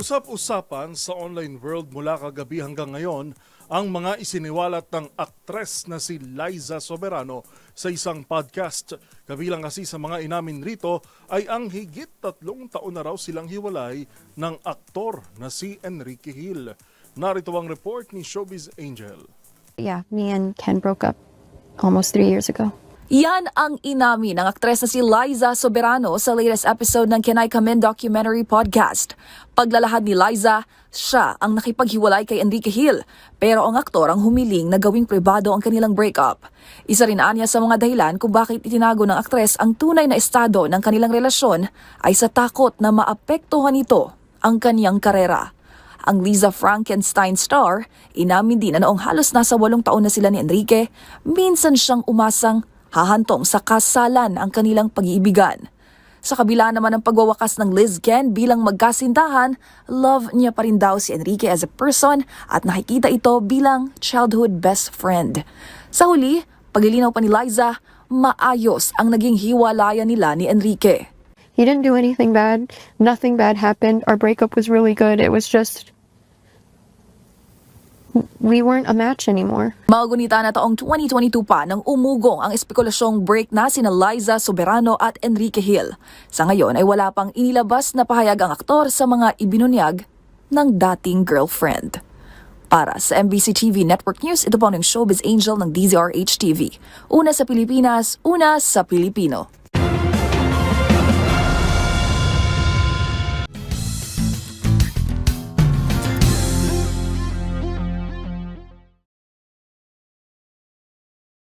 Usap-usapan sa online world mula kagabi hanggang ngayon ang mga isiniwalat ng aktres na si Liza Soberano sa isang podcast. Kabilang kasi sa mga inamin rito ay ang higit 3 taon na raw silang hiwalay ng aktor na si Enrique Hill. Narito ang report ni Showbiz Angel. Yeah, me and Ken broke up almost 3 years ago. Yan ang inamin ng aktres na si Liza Soberano sa latest episode ng Can I Come In documentary podcast. Paglalahad ni Liza, siya ang nakipaghiwalay kay Enrique Hill, pero ang aktor ang humiling na gawing pribado ang kanilang breakup. Isa rin anya sa mga dahilan kung bakit itinago ng aktres ang tunay na estado ng kanilang relasyon ay sa takot na maapektuhan ito ang kaniyang karera. Ang Lisa Frankenstein star, inamin din na noong halos nasa 8 taon na sila ni Enrique, minsan siyang umasang hahantong sa kasalan ang kanilang pag-iibigan. Sa kabila naman ng pagwawakas ng Liz Ken bilang magkasintahan, love niya pa rin daw si Enrique as a person at nakikita ito bilang childhood best friend. Sa huli, paglilinaw pa ni Liza, maayos ang naging hiwalayan nila ni Enrique. He didn't do anything bad. Nothing bad happened. Our breakup was really good. It was just we weren't a match anymore. Maugunita na taong 2022 pa nang umugong ang espekulasyong break na sina Liza Soberano at Enrique Hill. Sa ngayon ay wala pang inilabas na pahayag ang aktor sa mga ibinunyag ng dating girlfriend. Para sa MBC TV Network News, ito po ng Showbiz Angel ng DZRH TV. Una sa Pilipinas, una sa Pilipino.